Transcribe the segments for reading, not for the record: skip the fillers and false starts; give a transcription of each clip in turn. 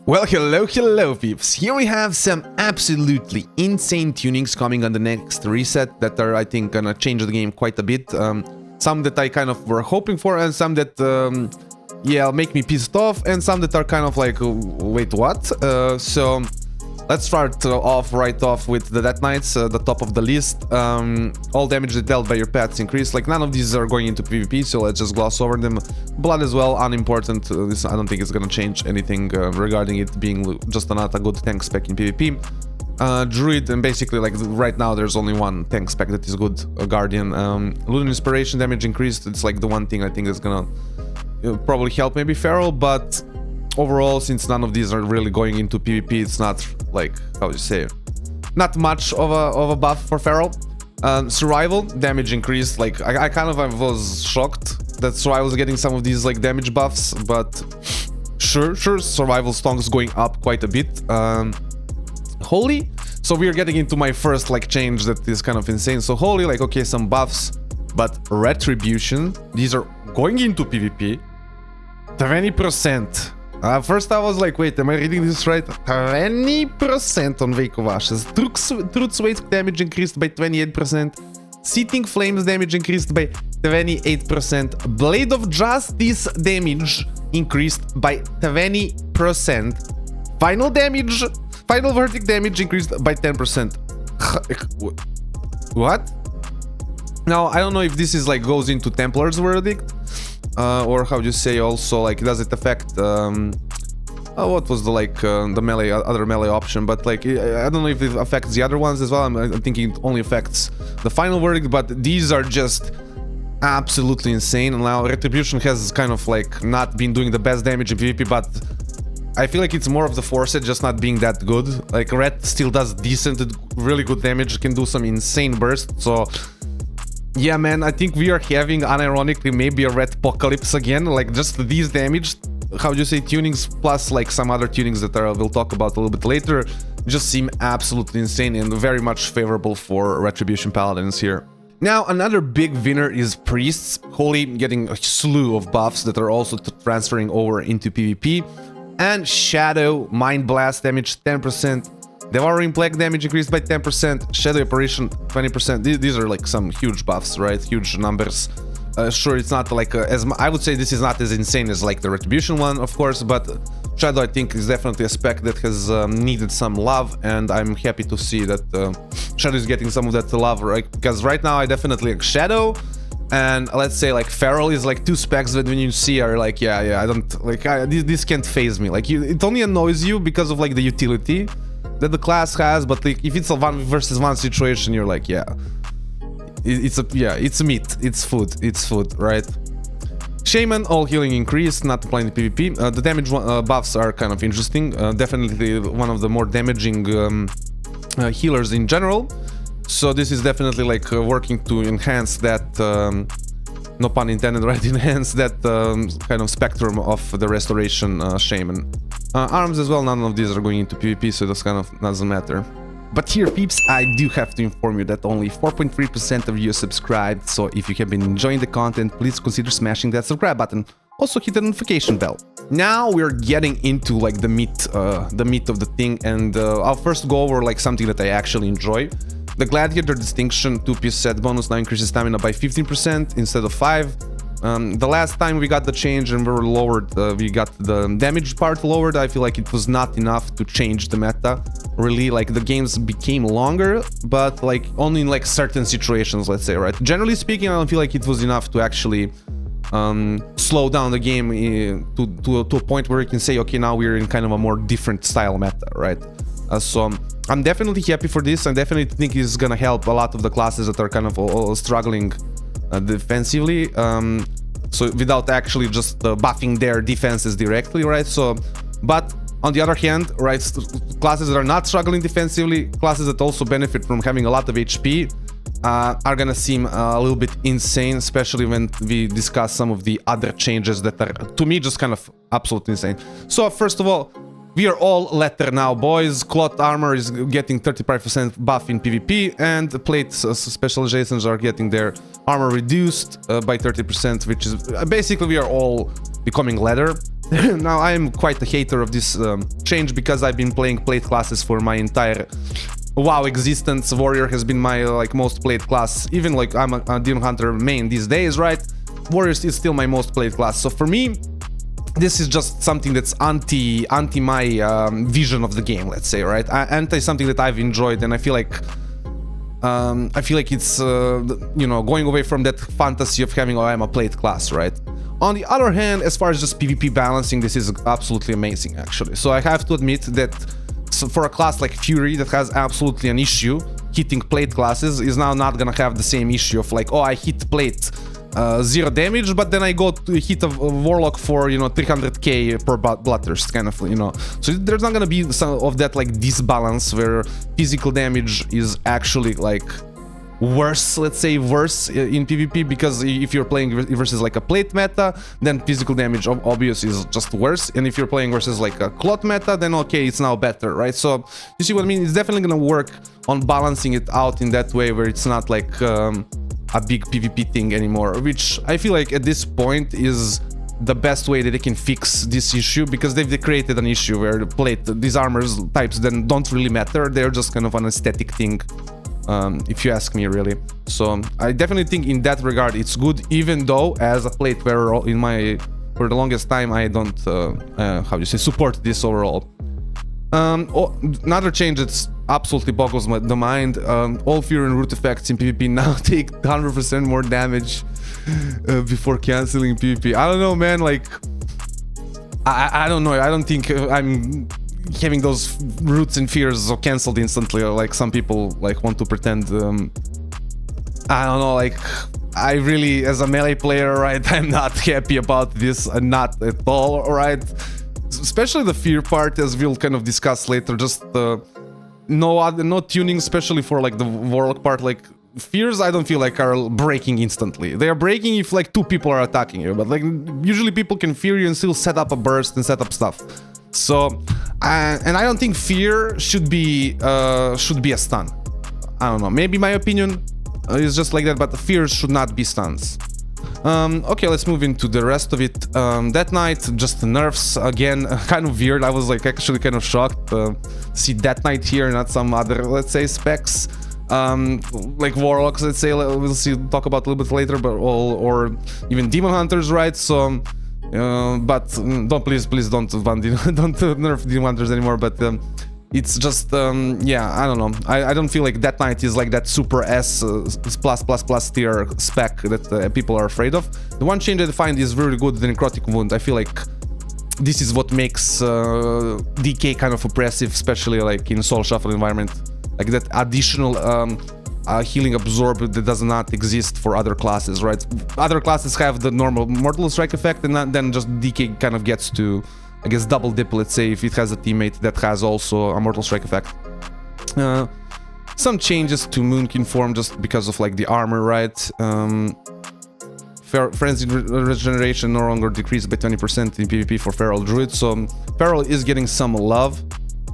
Well, hello peeps. Here we have some absolutely insane tunings coming on the next reset that are, I think, gonna change the game quite a bit. Some that I kind of were hoping for, and some that, yeah, make me pissed off, and some that are kind of like, wait, what? So let's start off with the Death Knights, the top of the list. All damage dealt by your pets increase. Like, none of these are going into PvP, so let's just gloss over them. Blood as well, unimportant. This, I don't think it's gonna change anything regarding it being just not a good tank spec in PvP. Druid, and basically, like, right now there's only one tank spec that is good, a Guardian. Lunar Inspiration damage increased. It's like the one thing I think is gonna probably help maybe Feral, but overall, since none of these are really going into PvP, it's not, like, how do you say, not much of a buff for Feral. Survival damage increased. Like, I kind of was shocked that Survival is getting some of these, like, damage buffs, but sure, Survival stonks going up quite a bit. Holy, so we are getting into my first, like, change that is kind of insane. So Holy, like, okay, some buffs, but Retribution, these are going into PvP. 20%. First I was like, wait, am I reading this right? 20% on Wake of Ashes. Truth's weight damage increased by 28%. Seething Flames damage increased by 28%. Blade of Justice damage increased by 20%. Final verdict damage increased by 10%. What? Now, I don't know if this is like goes into Templar's verdict. Or how do you say also, like, does it affect what was the, like, the melee, other melee option, but like I don't know if it affects the other ones as well. I'm thinking it only affects the final verdict, but these are just absolutely insane. And now Retribution has kind of like not been doing the best damage in PvP, but I feel like it's more of the Force just not being that good. Like, Ret still does decent, really good damage, can do some insane burst, so yeah, man, I think we are having, unironically, maybe a Red Apocalypse again. Like, just these damage, how do you say, tunings, plus like some other tunings that we'll talk about a little bit later, just seem absolutely insane and very much favorable for Retribution Paladins here. Now, another big winner is Priests. Holy getting a slew of buffs that are also transferring over into PvP. And Shadow, Mind Blast damage 10%. Devouring Plague damage increased by 10%, Shadow Apparition 20%. These are like some huge buffs, right? Huge numbers. Sure, it's not like as I would say this is not as insane as like the Retribution one, of course, but Shadow, I think, is definitely a spec that has needed some love, and I'm happy to see that Shadow is getting some of that love, right? Because right now I definitely like Shadow, and let's say like Feral is like two specs that when you see are like, yeah, I don't like this can't phase me. Like, it only annoys you because of like the utility that the class has, but like if it's a 1 versus 1 situation, you're like, yeah, it's meat, it's food, right? Shaman, all healing increased, not applying the PvP. The damage buffs are kind of interesting. Definitely one of the more damaging healers in general. So this is definitely like working to enhance that, no pun intended, right? Enhance that kind of spectrum of the restoration Shaman. Arms as well, none of these are going into PvP, so this kind of doesn't matter. But here, peeps, I do have to inform you that only 4.3% of you are subscribed, so if you have been enjoying the content, please consider smashing that subscribe button. Also hit the notification bell. Now we're getting into like the meat of the thing, and I'll first go over like something that I actually enjoy. The Gladiator Distinction 2-piece set bonus now increases stamina by 15% instead of 5%. The last time we got the change and we were lowered, we got the damage part lowered. I feel like it was not enough to change the meta. Really, like, the games became longer, but like only in like certain situations, let's say, right? Generally speaking, I don't feel like it was enough to actually slow down the game to a point where you can say, okay, now we're in kind of a more different style meta, right? So I'm definitely happy for this. I definitely think it's gonna help a lot of the classes that are kind of struggling defensively, so without actually just buffing their defenses directly, right? So, but on the other hand, right, classes that are not struggling defensively, classes that also benefit from having a lot of HP, are gonna seem a little bit insane, especially when we discuss some of the other changes that are, to me, just kind of absolutely insane. So first of all, we are all letter now, boys. Cloth armor is getting 35% buff in PvP, and plate specializations are getting their armor reduced by 30%, which is basically we are all becoming leather. Now I am quite a hater of this change because I've been playing plate classes for my entire WoW existence. Warrior has been my like most played class. Even like I'm a Demon Hunter main these days, right? Warrior is still my most played class. So for me, this is just something that's anti my vision of the game, let's say, right? Anti something that I've enjoyed, and I feel like it's you know, going away from that fantasy of having, oh, I'm a plate class, right? On the other hand, as far as just PvP balancing, this is absolutely amazing, actually. So I have to admit that for a class like Fury that has absolutely an issue hitting plate classes, is now not gonna have the same issue of like, oh, I hit plate 0 damage, but then I go to hit a Warlock for, you know, 300k per Bloodthirst, kind of, you know. So there's not gonna be some of that like disbalance where physical damage is actually like worse, let's say worse in PvP, because if you're playing versus like a plate meta, then physical damage obviously is just worse, and if you're playing versus like a cloth meta, then okay, it's now better, right? So you see what I mean? It's definitely gonna work on balancing it out in that way where it's not like a big PvP thing anymore, which I feel like at this point is the best way that they can fix this issue, because they've created an issue where the plate, these armors types then don't really matter, they're just kind of an aesthetic thing, if you ask me, really. So I definitely think in that regard it's good, even though as a plate wearer for the longest time I don't how do you say, support this overall. Another change that's absolutely boggles the mind, all Fury and Root effects in PvP now take 100% more damage before canceling PvP. I don't know, man, like I don't know, I don't think I'm having those Roots and Fears cancelled instantly, or like some people like want to pretend. I don't know, like I really, as a melee player, right, I'm not happy about this, not at all, right? Especially the fear part, as we'll kind of discuss later. Just no tuning, especially for like the Warlock part. Like fears, I don't feel like are breaking instantly. They are breaking if like 2 people are attacking you, but like usually people can fear you and still set up a burst and set up stuff. So and I don't think fear should be a stun. I don't know, maybe my opinion is just like that, but the fears should not be stuns. Okay, let's move into the rest of it. That Knight, just nerfs again, kind of weird. I was like actually kind of shocked to see that Knight here, not some other, let's say, specs. Like Warlocks, let's say, we'll see, talk about a little bit later, but or even Demon Hunters, right? So, but don't please don't nerf Demon Hunters anymore. But it's just yeah, I don't know. I don't feel like that Knight is like that super S plus tier spec that people are afraid of. The one change I find is very good, the Necrotic Wound. I feel like this is what makes DK kind of oppressive, especially like in Soul Shuffle environment. Like that additional healing absorb that does not exist for other classes, right? Other classes have the normal Mortal Strike effect, and then just DK kind of gets to, I guess, double dip, let's say, if it has a teammate that has also a Mortal Strike effect. Some changes to Moonkin form just because of like the armor, right? Frenzied regeneration no longer decreased by 20% in PvP for Feral Druid, so Feral is getting some love.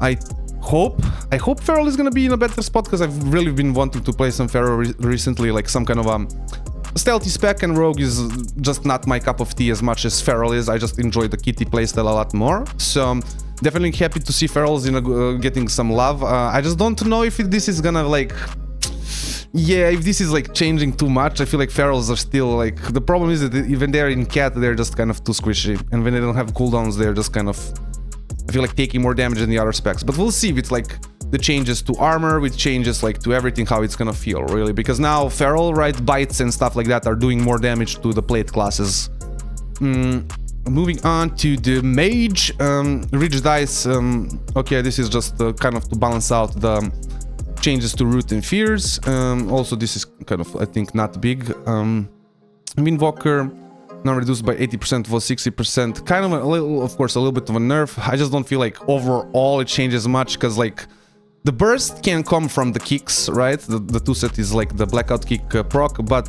I hope Feral is gonna be in a better spot, because I've really been wanting to play some Feral recently, like some kind of stealthy spec, and Rogue is just not my cup of tea as much as Feral is. I just enjoy the Kitty playstyle a lot more, so definitely happy to see Feral's getting some love. I just don't know if this is gonna like, yeah, if this is like changing too much. I feel like Ferals are still like, the problem is that even they're in Cat, they're just kind of too squishy, and when they don't have cooldowns, they're just kind of, I feel like, taking more damage than the other specs. But we'll see with like the changes to armor, with changes like to everything, how it's gonna feel, really, because now Feral, right, bites and stuff like that are doing more damage to the plate classes. Moving on to the Mage, Ridge Dice. Okay, this is just kind of to balance out the changes to Root and Fears. Also, this is kind of, I think, not big. Windwalker now reduced by 80% was 60%. Kind of a little, of course, a little bit of a nerf. I just don't feel like overall it changes much, because like the burst can come from the kicks, right? The 2-set is like the blackout kick proc, but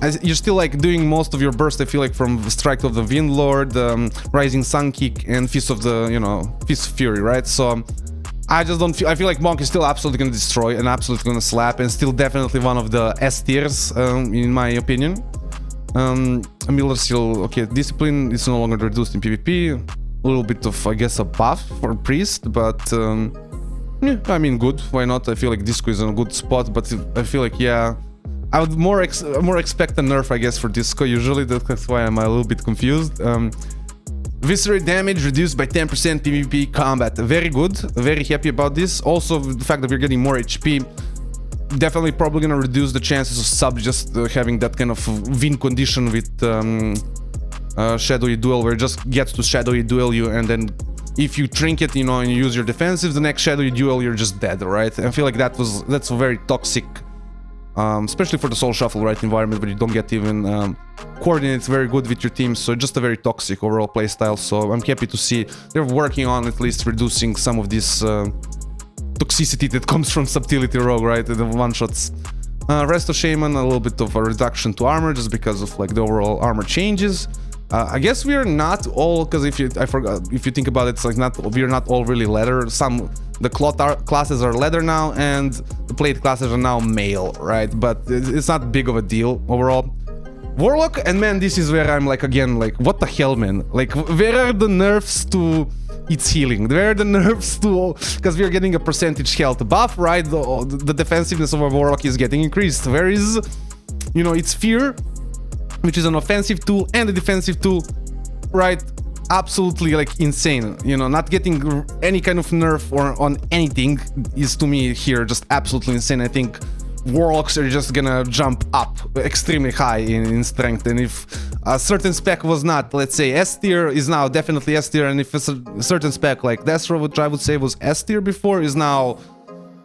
as you're still like doing most of your burst, I feel like, from Strike of the Windlord, Rising Sun kick, and Fist of the, you know, Fist of Fury, right? So I just don't feel, I feel like Monk is still absolutely gonna destroy and absolutely gonna slap, and still definitely one of the S tiers, in my opinion. Miller Seal, okay, Discipline is no longer reduced in PvP. A little bit of, I guess, a buff for Priest, but yeah, I mean, good. Why not? I feel like Disco is in a good spot, but I feel like, yeah, I would more expect a nerf, I guess, for Disco. Usually, that's why I'm a little bit confused. Visceral damage reduced by 10% PvP combat. Very good. Very happy about this. Also, the fact that we're getting more HP. Definitely probably gonna reduce the chances of sub just having that kind of win condition with Shadowy Duel, where it just gets to Shadowy Duel you, and then if you trinket, you know, and you use your defensive, the next Shadowy Duel you're just dead, right? I feel like that's very toxic, especially for the Soul Shuffle, right, environment, where you don't get even coordinates very good with your team, so just a very toxic overall playstyle. So I'm happy to see they're working on at least reducing some of this toxicity that comes from Subtlety Rogue, right? The one-shots. Resto Shaman, a little bit of a reduction to armor just because of like the overall armor changes. I guess we are not all, because if you think about it, it's like we're not all really leather. The cloth classes are leather now, and the plate classes are now mail, right? But it's not big of a deal overall. Warlock, and man, this is where I'm like, again, like, what the hell, man? Like, where are the nerfs to its healing? Where are the nerfs to, because we're getting a percentage health buff, right? The defensiveness of a Warlock is getting increased. Where is, you know, its Fear, which is an offensive tool and a defensive tool, right? Absolutely, like, insane. You know, not getting any kind of nerf or on anything is, to me, here just absolutely insane. I think Warlocks are just gonna jump up extremely high in strength, and if a certain spec was not, let's say, S tier, is now definitely S tier, and if it's a certain spec like Destro, which I would say was S tier before, is now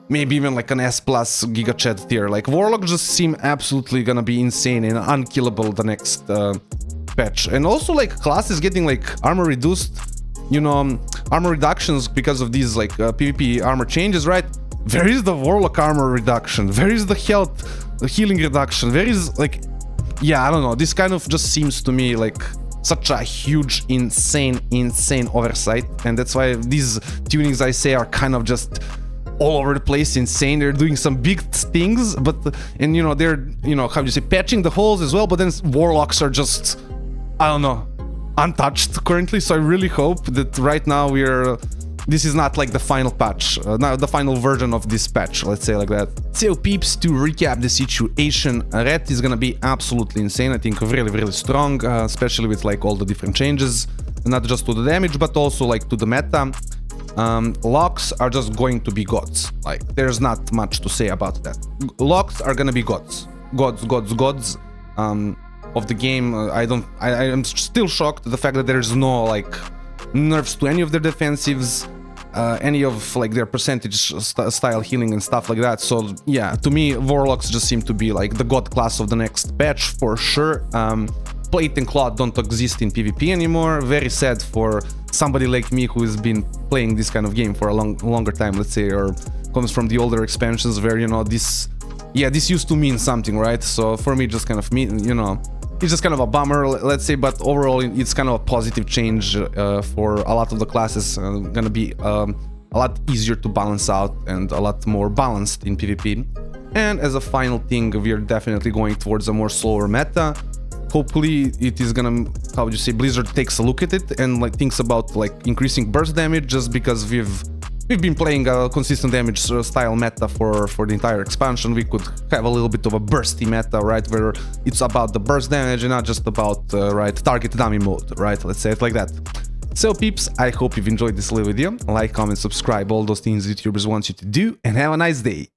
maybe even like an S plus Giga Chat tier. Like, Warlock just seem absolutely gonna be insane and unkillable the next patch. And also, like, class is getting like armor reduced, you know, armor reductions because of these like PvP armor changes, right? Where is the Warlock armor reduction? Where is the healing reduction? Where is, like, yeah, I don't know. This kind of just seems to me like such a huge, insane oversight. And that's why these tunings, I say, are kind of just all over the place, insane. They're doing some big things, but, and, you know, they're, you know, how do you say, patching the holes as well, but then Warlocks are just, I don't know, untouched currently. So I really hope that right now this is not like the final patch, not the final version of this patch, let's say like that. So peeps, to recap the situation, Red is gonna be absolutely insane. I think really strong, especially with like all the different changes, not just to the damage, but also like to the meta. Locks are just going to be gods. Like, there's not much to say about that. Locks are gonna be gods of the game. I am still shocked at the fact that there's no like nerfs to any of their defensives, any of like their percentage style healing and stuff like that. So yeah, to me, Warlocks just seem to be like the god class of the next patch for sure. Plate and Cloth don't exist in PvP anymore. Very sad for somebody like me who has been playing this kind of game for a longer time, let's say, or comes from the older expansions where, you know, this used to mean something, right? So for me, just kind of you know, it's just kind of a bummer, let's say, but overall it's kind of a positive change for a lot of the classes. Gonna be a lot easier to balance out and a lot more balanced in PvP. And as a final thing, we are definitely going towards a more slower meta. Hopefully it is gonna, how would you say, Blizzard takes a look at it and like thinks about like increasing burst damage, just because we've been playing a consistent damage style meta for the entire expansion. We could have a little bit of a bursty meta, right, where it's about the burst damage and not just about right, target dummy mode, right? Let's say it like that. So peeps, I hope you've enjoyed this little video. Like, comment, subscribe, all those things YouTubers want you to do, and have a nice day.